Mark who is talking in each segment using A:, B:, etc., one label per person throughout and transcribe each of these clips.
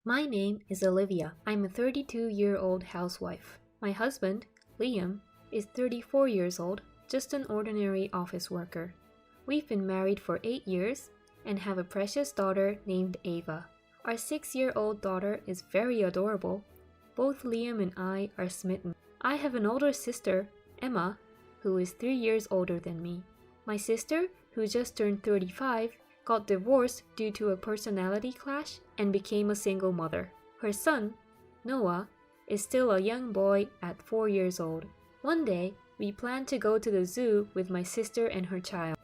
A: My name is Olivia. I'm a 32-year-old housewife. My husband, Liam, is 34 years old, just an ordinary office worker. We've been married for 8 years and have a precious daughter named Ava. Our 6-year-old daughter is very adorable. Both Liam and I are smitten. I have an older sister, Emma, who is 3 years older than me. My sister, who just turned 35, got divorced due to a personality clash and became a single mother. Her son, Noah, is still a young boy at 4 years old. One day, we planned to go to the zoo with my sister and her child.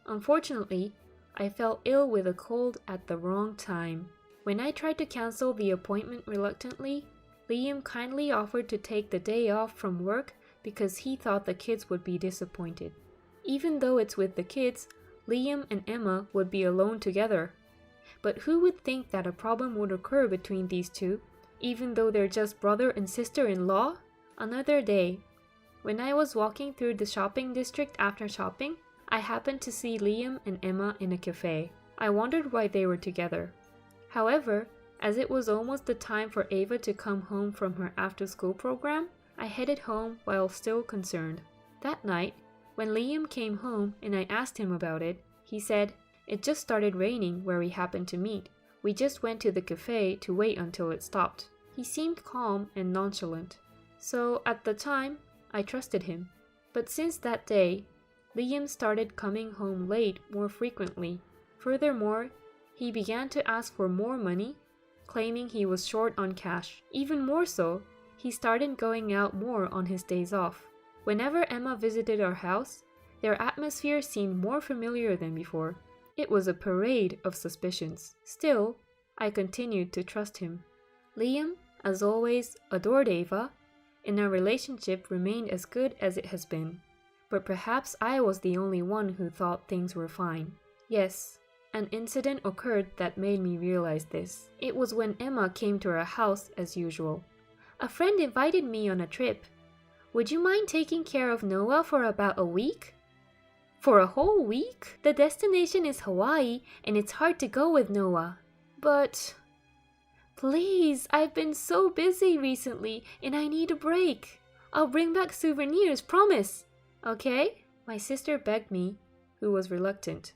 A: Unfortunately, I fell ill with a cold at the wrong time. When I tried to cancel the appointment reluctantly, Liam kindly offered to take the day off from work because he thought the kids would be disappointed. Even though it's with the kids, Liam and Emma would be alone together. But who would think that a problem would occur between these two, even though they're just brother and sister-in-law? Another day, when I was walking through the shopping district after shopping, I happened to see Liam and Emma in a cafe. I wondered why they were together. However, as it was almost the time for Ava to come home from her after-school program, I headed home while still concerned. That night, when Liam came home and I asked him about it, he said, "It just started raining where we happened to meet. We just went to the cafe to wait until it stopped." He seemed calm and nonchalant. So at the time, I trusted him. But since that day, Liam started coming home late more frequently. Furthermore, he began to ask for more money, claiming he was short on cash. Even more so, he started going out more on his days off. Whenever Emma visited our house, their atmosphere seemed more familiar than before. It was a parade of suspicions. Still, I continued to trust him. Liam, as always, adored Ava, and our relationship remained as good as it has been. But perhaps I was the only one who thought things were fine. Yes, an incident occurred that made me realize this. It was when Emma came to our house as usual. "A friend invited me on a trip. Would you mind taking care of Noah for about a week?" "For a whole week? The destination is Hawaii and it's hard to go with Noah." "But..." "Please, I've been so busy recently and I need a break. I'll bring back souvenirs, promise." "Okay?" my sister begged me, who was reluctant.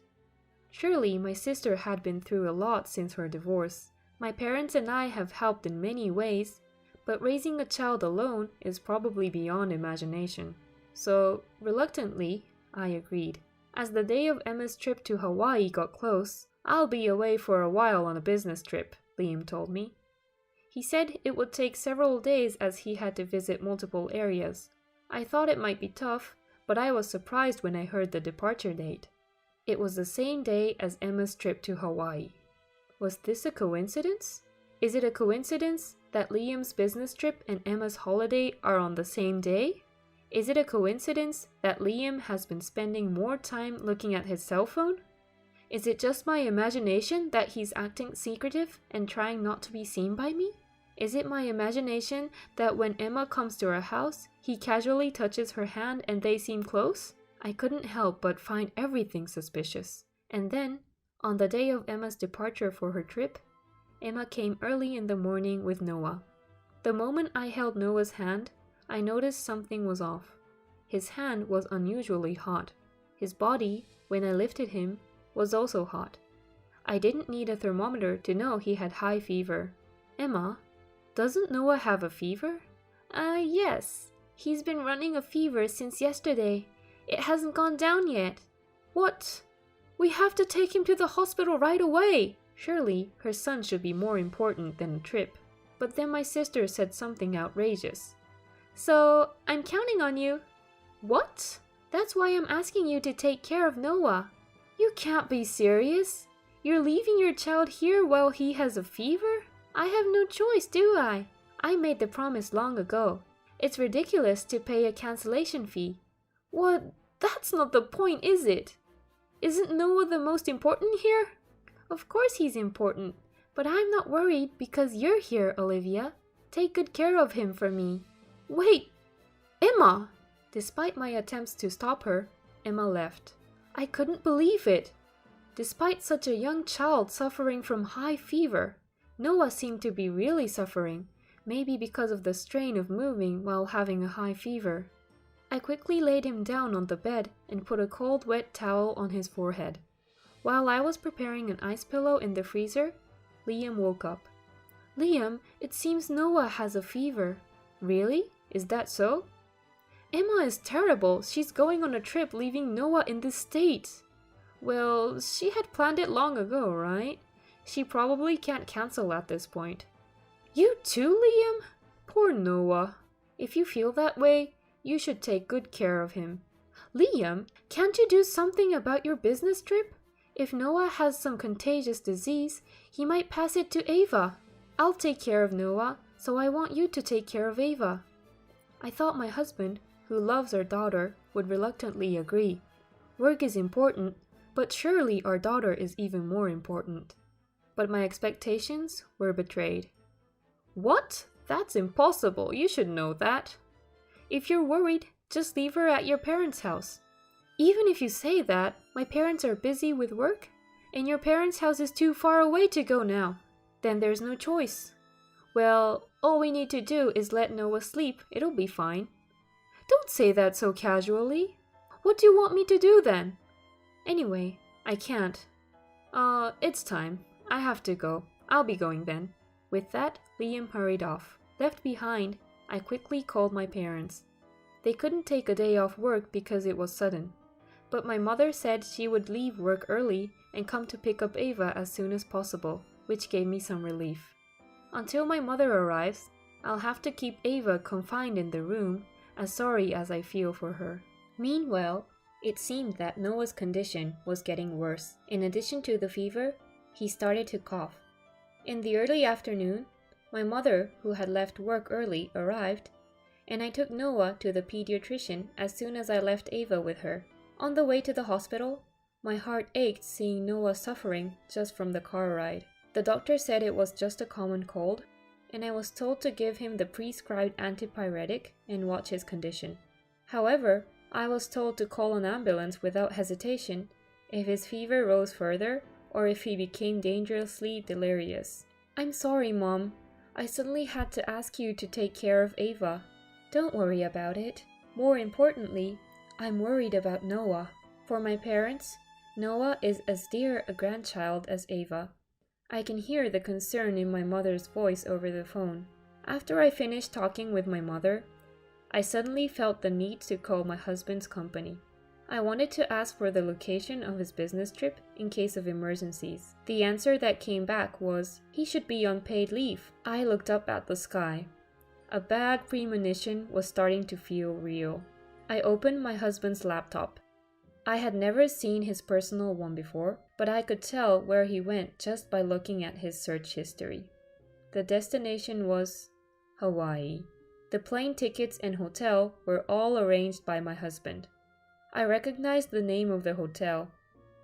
A: Surely my sister had been through a lot since her divorce. My parents and I have helped in many ways, but raising a child alone is probably beyond imagination. So, reluctantly, I agreed. As the day of Emma's trip to Hawaii got close, "I'll be away for a while on a business trip," Liam told me. He said it would take several days as he had to visit multiple areas. I thought it might be tough, but I was surprised when I heard the departure date. It was the same day as Emma's trip to Hawaii. Was this a coincidence? Is it a coincidence that Liam's business trip and Emma's holiday are on the same day? Is it a coincidence that Liam has been spending more time looking at his cell phone? Is it just my imagination that he's acting secretive and trying not to be seen by me? Is it my imagination that when Emma comes to our house, he casually touches her hand and they seem close? I couldn't help but find everything suspicious. And then, on the day of Emma's departure for her trip, Emma came early in the morning with Noah. The moment I held Noah's hand, I noticed something was off. His hand was unusually hot. His body, when I lifted him, was also hot. I didn't need a thermometer to know he had high fever. "Emma, doesn't Noah have a fever?" Yes. He's been running a fever since yesterday. It hasn't gone down yet." "What? We have to take him to the hospital right away." Surely, her son should be more important than a trip. But then my sister said something outrageous. "So, I'm counting on you." "What? That's why I'm asking you to take care of Noah." "You can't be serious. You're leaving your child here while he has a fever?" "I have no choice, do I? I made the promise long ago. It's ridiculous to pay a cancellation fee." "What? That's not the point, is it? Isn't Noah the most important here?" "Of course he's important, but I'm not worried because you're here, Olivia. Take good care of him for me." "Wait, Emma!" Despite my attempts to stop her, Emma left. I couldn't believe it. Despite such a young child suffering from high fever, Noah seemed to be really suffering, maybe because of the strain of moving while having a high fever. I quickly laid him down on the bed and put a cold wet towel on his forehead. While I was preparing an ice pillow in the freezer, Liam woke up. "Liam, it seems Noah has a fever." "Really? Is that so?" "Emma is terrible. She's going on a trip leaving Noah in this state." "Well, she had planned it long ago, right? She probably can't cancel at this point." "You too, Liam? Poor Noah. If you feel that way, you should take good care of him." "Liam, can't you do something about your business trip? If Noah has some contagious disease, he might pass it to Ava. I'll take care of Noah, so I want you to take care of Ava." I thought my husband, who loves our daughter, would reluctantly agree. Work is important, but surely our daughter is even more important. But my expectations were betrayed. "What? That's impossible. You should know that." "If you're worried, just leave her at your parents' house." "Even if you say that, my parents are busy with work, and your parents' house is too far away to go now. Then there's no choice." "Well, all we need to do is let Noah sleep. It'll be fine." "Don't say that so casually. What do you want me to do then?" "Anyway, I can't. It's time. I have to go. I'll be going then." With that, Liam hurried off. Left behind, I quickly called my parents. They couldn't take a day off work because it was sudden. But my mother said she would leave work early and come to pick up Ava as soon as possible, which gave me some relief. Until my mother arrives, I'll have to keep Ava confined in the room, as sorry as I feel for her. Meanwhile, it seemed that Noah's condition was getting worse. In addition to the fever, he started to cough. In the early afternoon, my mother, who had left work early, arrived, and I took Noah to the pediatrician as soon as I left Ava with her. On the way to the hospital, my heart ached seeing Noah suffering just from the car ride. The doctor said it was just a common cold, and I was told to give him the prescribed antipyretic and watch his condition. However, I was told to call an ambulance without hesitation if his fever rose further or if he became dangerously delirious. "I'm sorry, Mom. I suddenly had to ask you to take care of Ava." "Don't worry about it. More importantly, I'm worried about Noah. For my parents, Noah is as dear a grandchild as Ava." I can hear the concern in my mother's voice over the phone. After I finished talking with my mother, I suddenly felt the need to call my husband's company. I wanted to ask for the location of his business trip in case of emergencies. The answer that came back was, he should be on paid leave. I looked up at the sky. A bad premonition was starting to feel real. I opened my husband's laptop. I had never seen his personal one before, but I could tell where he went just by looking at his search history. The destination was Hawaii. The plane tickets and hotel were all arranged by my husband. I recognized the name of the hotel.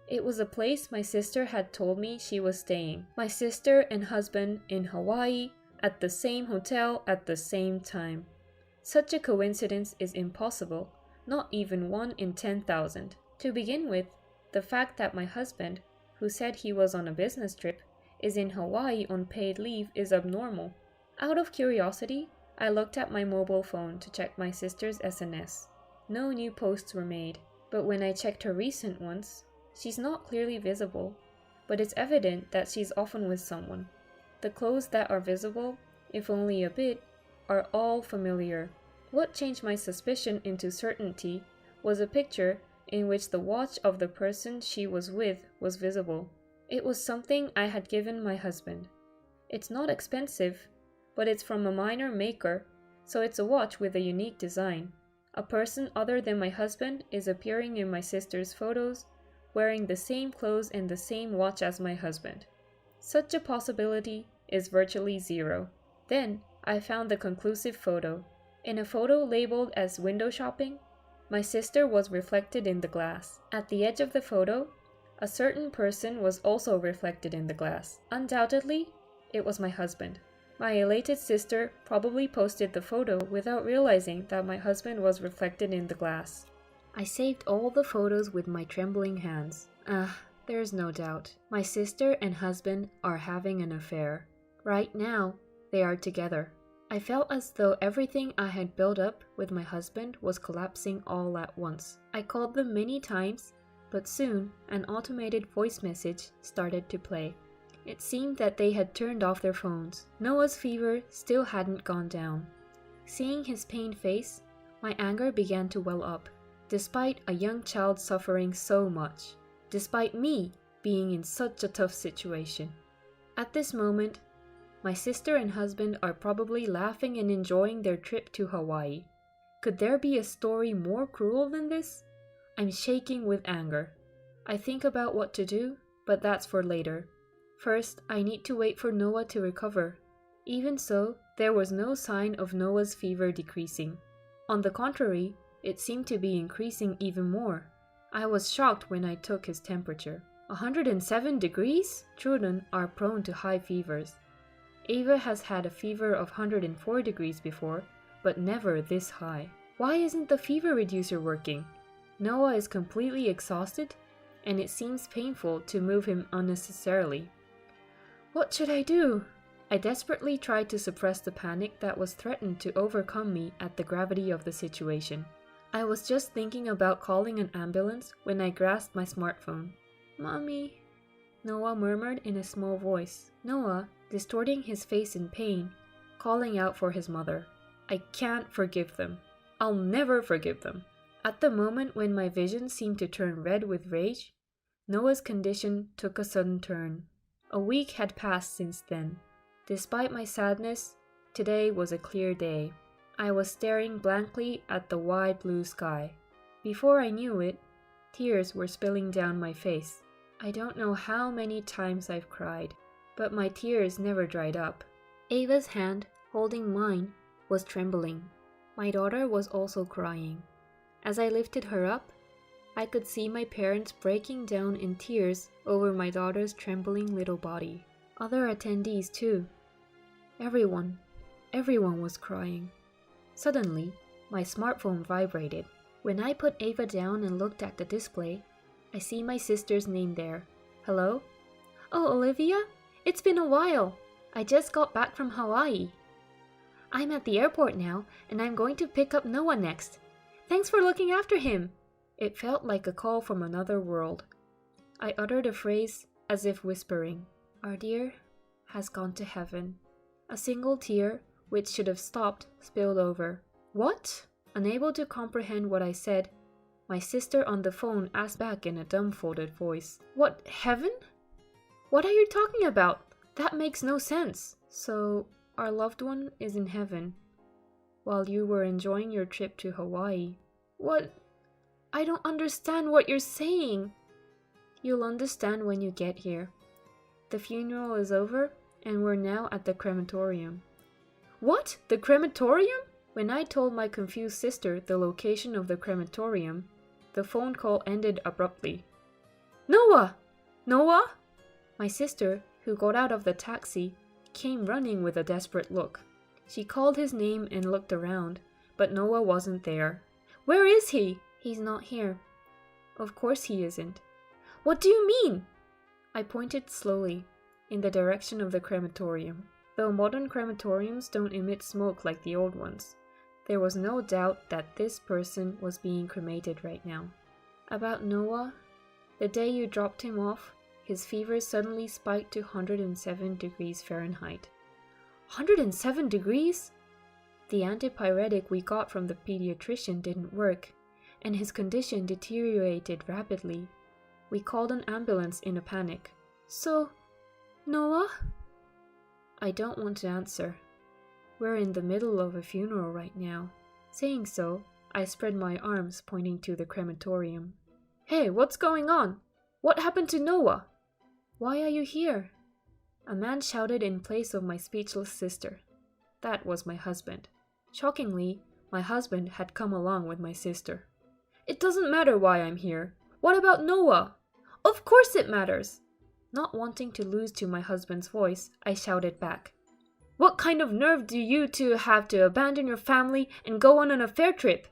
A: It was a place my sister had told me she was staying. My sister and husband in Hawaii at the same hotel at the same time. Such a coincidence is impossible, not even 1 in 10,000. To begin with, the fact that my husband, who said he was on a business trip, is in Hawaii on paid leave is abnormal. Out of curiosity, I looked at my mobile phone to check my sister's SNS. No new posts were made, but when I checked her recent ones, she's not clearly visible, but it's evident that she's often with someone. The clothes that are visible, if only a bit, are all familiar. What changed my suspicion into certainty was a picture in which the watch of the person she was with was visible. It was something I had given my husband. It's not expensive, but it's from a minor maker, so it's a watch with a unique design. A person other than my husband is appearing in my sister's photos, wearing the same clothes and the same watch as my husband. Such a possibility is virtually zero. Then I found the conclusive photo. In a photo labeled as window shopping, my sister was reflected in the glass. At the edge of the photo, a certain person was also reflected in the glass. Undoubtedly, it was my husband. My elated sister probably posted the photo without realizing that my husband was reflected in the glass. I saved all the photos with my trembling hands. There's no doubt. My sister and husband are having an affair. Right now, they are together. I felt as though everything I had built up with my husband was collapsing all at once. I called them many times, but soon an automated voice message started to play. It seemed that they had turned off their phones. Noah's fever still hadn't gone down. Seeing his pained face, my anger began to well up. Despite a young child suffering so much, despite me being in such a tough situation. At this moment, my sister and husband are probably laughing and enjoying their trip to Hawaii. Could there be a story more cruel than this? I'm shaking with anger. I think about what to do, but that's for later. First, I need to wait for Noah to recover. Even so, there was no sign of Noah's fever decreasing. On the contrary, it seemed to be increasing even more. I was shocked when I took his temperature. 107 degrees? Children are prone to high fevers. Ava has had a fever of 104 degrees before, but never this high. Why isn't the fever reducer working? Noah is completely exhausted, and it seems painful to move him unnecessarily. What should I do? I desperately tried to suppress the panic that was threatened to overcome me at the gravity of the situation. I was just thinking about calling an ambulance when I grasped my smartphone. "Mommy," Noah murmured in a small voice. Noah, distorting his face in pain, calling out for his mother. I can't forgive them. I'll never forgive them. At the moment when my vision seemed to turn red with rage, Noah's condition took a sudden turn. A week had passed since then. Despite my sadness, today was a clear day. I was staring blankly at the wide blue sky. Before I knew it, tears were spilling down my face. I don't know how many times I've cried, but my tears never dried up. Ava's hand, holding mine, was trembling. My daughter was also crying. As I lifted her up, I could see my parents breaking down in tears over my daughter's trembling little body. Other attendees too. Everyone was crying. Suddenly, my smartphone vibrated. When I put Ava down and looked at the display, I see my sister's name there. Hello? Oh, Olivia? It's been a while. I just got back from Hawaii. I'm at the airport now, and I'm going to pick up Noah next. Thanks for looking after him. It felt like a call from another world. I uttered a phrase as if whispering. Our dear has gone to heaven. A single tear, which should have stopped, spilled over. What? Unable to comprehend what I said, my sister on the phone asked back in a dumbfounded voice. What, heaven? What are you talking about? That makes no sense. So, our loved one is in heaven, while you were enjoying your trip to Hawaii. What? I don't understand what you're saying. You'll understand when you get here. The funeral is over, and we're now at the crematorium. What? The crematorium? When I told my confused sister the location of the crematorium, the phone call ended abruptly. Noah! Noah? My sister, who got out of the taxi, came running with a desperate look. She called his name and looked around, but Noah wasn't there. Where is he? He's not here. Of course he isn't. What do you mean? I pointed slowly in the direction of the crematorium. Though modern crematoriums don't emit smoke like the old ones, there was no doubt that this person was being cremated right now. About Noah, the day you dropped him off, his fever suddenly spiked to 107 degrees Fahrenheit. 107 degrees? The antipyretic we got from the pediatrician didn't work, and his condition deteriorated rapidly. We called an ambulance in a panic. So, Noah? I don't want to answer. We're in the middle of a funeral right now. Saying so, I spread my arms pointing to the crematorium. Hey, what's going on? What happened to Noah? Why are you here? A man shouted in place of my speechless sister. That was my husband. Shockingly, my husband had come along with my sister. It doesn't matter why I'm here. What about Noah? Of course it matters! Not wanting to lose to my husband's voice, I shouted back. What kind of nerve do you two have to abandon your family and go on an affair trip?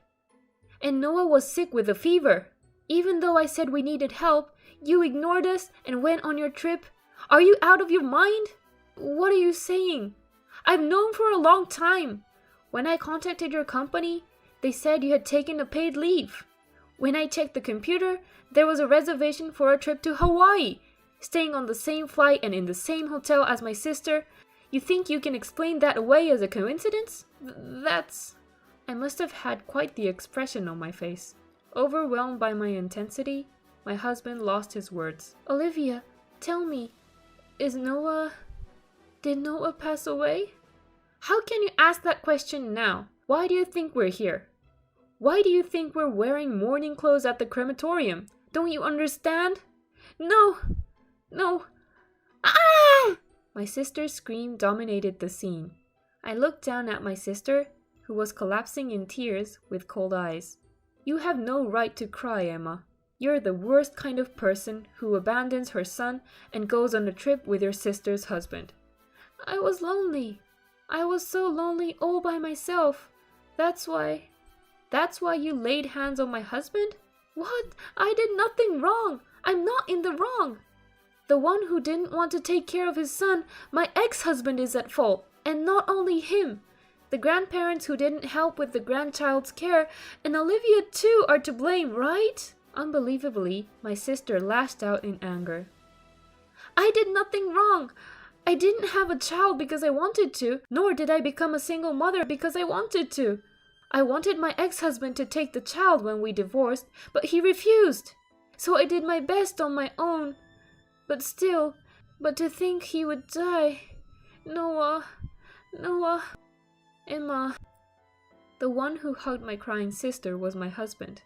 A: And Noah was sick with a fever. Even though I said we needed help, you ignored us and went on your trip. Are you out of your mind? What are you saying? I've known for a long time. When I contacted your company, they said you had taken a paid leave. When I checked the computer, there was a reservation for a trip to Hawaii, staying on the same flight and in the same hotel as my sister. You think you can explain that away as a coincidence? I must have had quite the expression on my face. Overwhelmed by my intensity, my husband lost his words. Olivia, tell me, did Noah pass away? How can you ask that question now? Why do you think we're here? Why do you think we're wearing mourning clothes at the crematorium? Don't you understand? No! Ah! My sister's scream dominated the scene. I looked down at my sister, who was collapsing in tears with cold eyes. You have no right to cry, Emma. You're the worst kind of person who abandons her son and goes on a trip with your sister's husband. I was lonely. I was so lonely all by myself. That's why you laid hands on my husband? What? I did nothing wrong. I'm not in the wrong. The one who didn't want to take care of his son, my ex-husband, is at fault. And not only him. The grandparents who didn't help with the grandchild's care, and Olivia too, are to blame, right? Unbelievably, my sister lashed out in anger. I did nothing wrong. I didn't have a child because I wanted to, nor did I become a single mother because I wanted to. I wanted my ex-husband to take the child when we divorced, but he refused. So I did my best on my own. But to think he would die. Noah, Emma. The one who hugged my crying sister was my husband.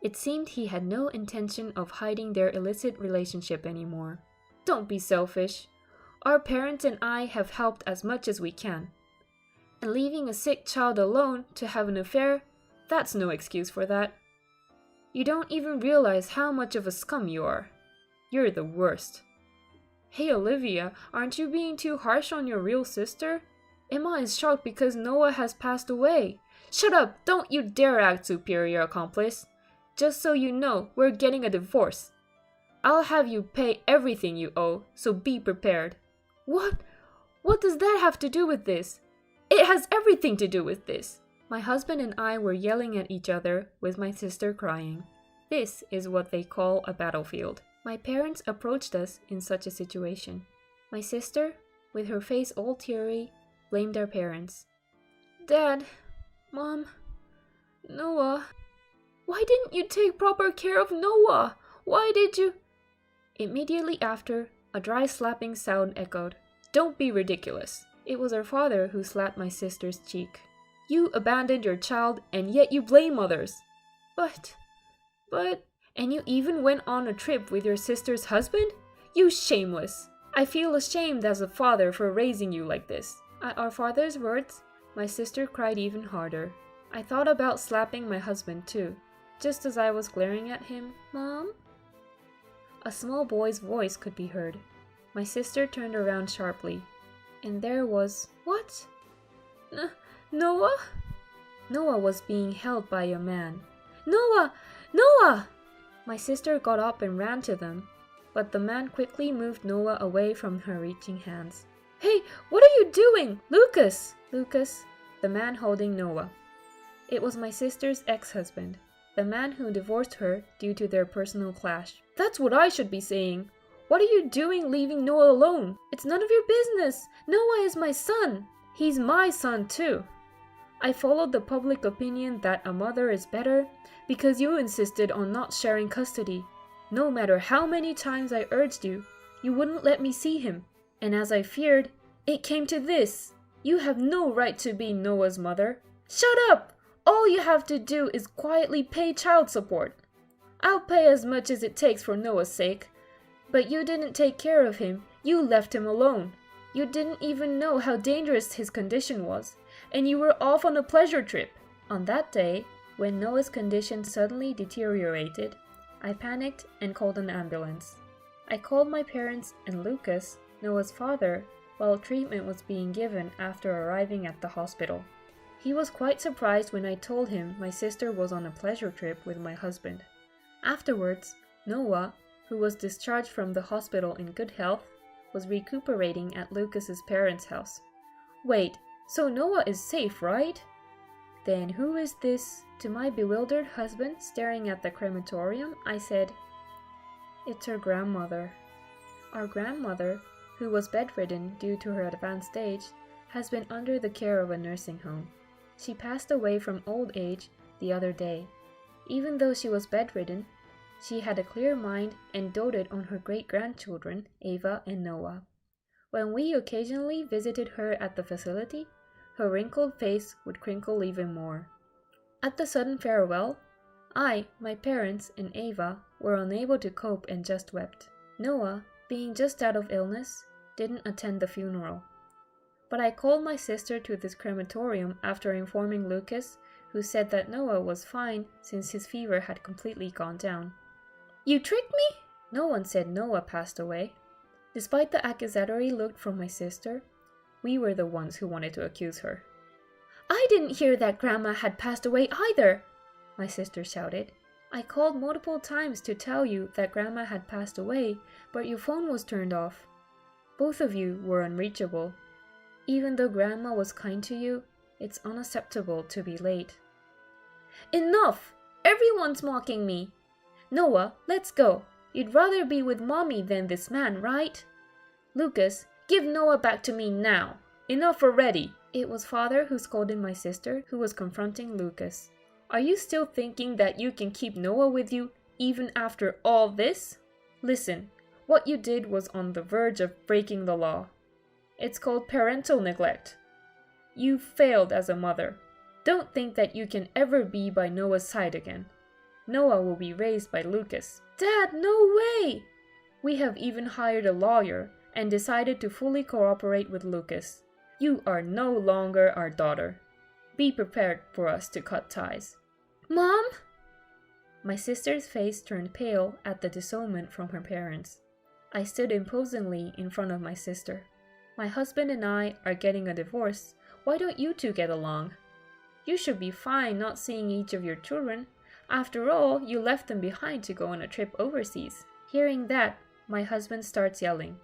A: It seemed he had no intention of hiding their illicit relationship anymore. Don't be selfish. Our parents and I have helped as much as we can. And leaving a sick child alone to have an affair, that's no excuse for that. You don't even realize how much of a scum you are. You're the worst. Hey Olivia, aren't you being too harsh on your real sister? Emma is shocked because Noah has passed away. Shut up! Don't you dare act superior, accomplice. Just so you know, we're getting a divorce. I'll have you pay everything you owe, so be prepared. What? What does that have to do with this? It has everything to do with this. My husband and I were yelling at each other, with my sister crying. This is what they call a battlefield. My parents approached us in such a situation. My sister, with her face all teary, blamed our parents. Dad, Mom, Noah. Why didn't you take proper care of Noah? Why did you? Immediately after, a dry slapping sound echoed. Don't be ridiculous. It was our father who slapped my sister's cheek. You abandoned your child and yet you blame others. But, and you even went on a trip with your sister's husband? You shameless. I feel ashamed as a father for raising you like this. At our father's words, my sister cried even harder. I thought about slapping my husband too. Just as I was glaring at him, Mom? A small boy's voice could be heard. My sister turned around sharply. And there was... What? Noah? Noah was being held by a man. Noah! Noah! My sister got up and ran to them, but the man quickly moved Noah away from her reaching hands. Hey, what are you doing? Lucas! Lucas, the man holding Noah. It was my sister's ex-husband, the man who divorced her due to their personal clash. That's what I should be saying. What are you doing leaving Noah alone? It's none of your business. Noah is my son. He's my son too. I followed the public opinion that a mother is better because you insisted on not sharing custody. No matter how many times I urged you, you wouldn't let me see him. And as I feared, it came to this. You have no right to be Noah's mother. Shut up! All you have to do is quietly pay child support. I'll pay as much as it takes for Noah's sake. But you didn't take care of him. You left him alone. You didn't even know how dangerous his condition was. And you were off on a pleasure trip. On that day, when Noah's condition suddenly deteriorated, I panicked and called an ambulance. I called my parents and Lucas, Noah's father, while treatment was being given after arriving at the hospital. He was quite surprised when I told him my sister was on a pleasure trip with my husband. Afterwards, Noah, who was discharged from the hospital in good health, was recuperating at Lucas's parents' house. "Wait, so Noah is safe, right?" "Then who is this?" To my bewildered husband staring at the crematorium, I said, "It's her grandmother." Our grandmother, who was bedridden due to her advanced age, has been under the care of a nursing home. She passed away from old age the other day. Even though she was bedridden, she had a clear mind and doted on her great-grandchildren, Ava and Noah. When we occasionally visited her at the facility, her wrinkled face would crinkle even more. At the sudden farewell, I, my parents, and Ava were unable to cope and just wept. Noah, being just out of illness, didn't attend the funeral. But I called my sister to this crematorium after informing Lucas, who said that Noah was fine since his fever had completely gone down. "You tricked me?" "No one said Noah passed away." Despite the accusatory look from my sister, we were the ones who wanted to accuse her. "I didn't hear that Grandma had passed away either," my sister shouted. "I called multiple times to tell you that Grandma had passed away, but your phone was turned off. Both of you were unreachable. Even though Grandma was kind to you, it's unacceptable to be late." "Enough! Everyone's mocking me. Noah, let's go. You'd rather be with Mommy than this man, right? Lucas, give Noah back to me now. Enough already." It was Father who scolded my sister, who was confronting Lucas. "Are you still thinking that you can keep Noah with you even after all this? Listen, what you did was on the verge of breaking the law. It's called parental neglect. You failed as a mother. Don't think that you can ever be by Noah's side again. Noah will be raised by Lucas." "Dad, no way!" "We have even hired a lawyer and decided to fully cooperate with Lucas. You are no longer our daughter. Be prepared for us to cut ties." "Mom?" My sister's face turned pale at the disownment from her parents. I stood imposingly in front of my sister. "My husband and I are getting a divorce. Why don't you two get along? You should be fine not seeing each of your children. After all, you left them behind to go on a trip overseas." Hearing that, my husband starts yelling.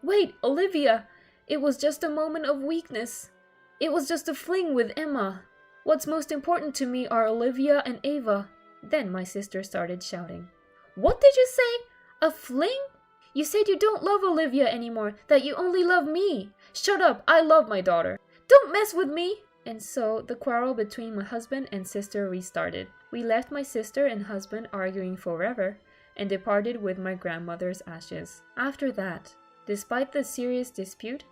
A: "Wait, Olivia! It was just a moment of weakness. It was just a fling with Emma. What's most important to me are Olivia and Ava." Then my sister started shouting. "What did you say? A fling? You said you don't love Olivia anymore, that you only love me. Shut up, I love my daughter. Don't mess with me." And so the quarrel between my husband and sister restarted. We left my sister and husband arguing forever and departed with my grandmother's ashes. After that, despite the serious dispute,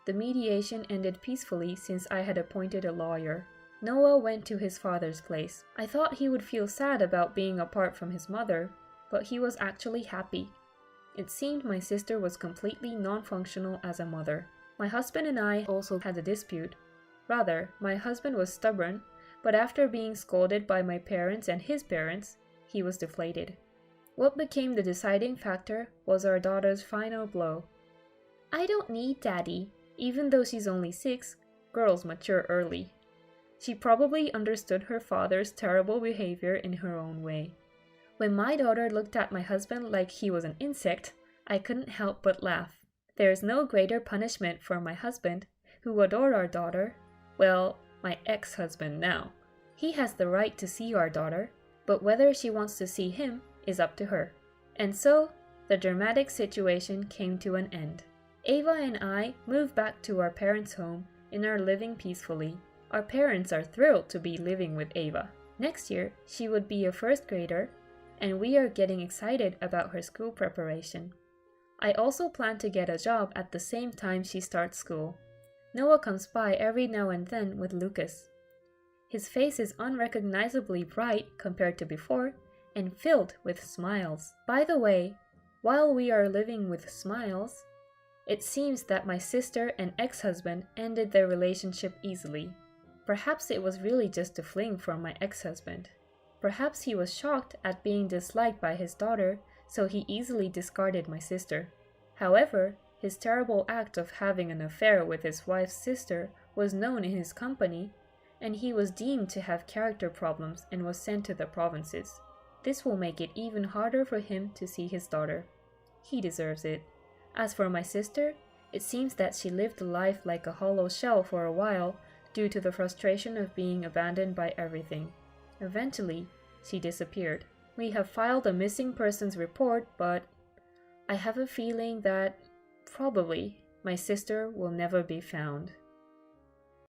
A: the mediation ended peacefully since I had appointed a lawyer. Noah went to his father's place. I thought he would feel sad about being apart from his mother, but he was actually happy. It seemed my sister was completely non-functional as a mother. My husband and I also had a dispute. Rather, my husband was stubborn, but after being scolded by my parents and his parents, he was deflated. What became the deciding factor was our daughter's final blow. "I don't need Daddy." Even though she's only 6, girls mature early. She probably understood her father's terrible behavior in her own way. When my daughter looked at my husband like he was an insect, I couldn't help but laugh. There is no greater punishment for my husband, who adored our daughter, well, my ex-husband now. He has the right to see our daughter, but whether she wants to see him is up to her. And so, the dramatic situation came to an end. Ava and I moved back to our parents' home and are living peacefully. Our parents are thrilled to be living with Ava. Next year, she would be a first grader, and we are getting excited about her school preparation. I also plan to get a job at the same time she starts school. Noah comes by every now and then with Lucas. His face is unrecognizably bright compared to before, and filled with smiles. By the way, while we are living with smiles, it seems that my sister and ex-husband ended their relationship easily. Perhaps it was really just a fling from my ex-husband. Perhaps he was shocked at being disliked by his daughter, so he easily discarded my sister. However, his terrible act of having an affair with his wife's sister was known in his company, and he was deemed to have character problems and was sent to the provinces. This will make it even harder for him to see his daughter. He deserves it. As for my sister, it seems that she lived life like a hollow shell for a while due to the frustration of being abandoned by everything. Eventually, she disappeared. We have filed a missing persons report, but I have a feeling that probably my sister will never be found.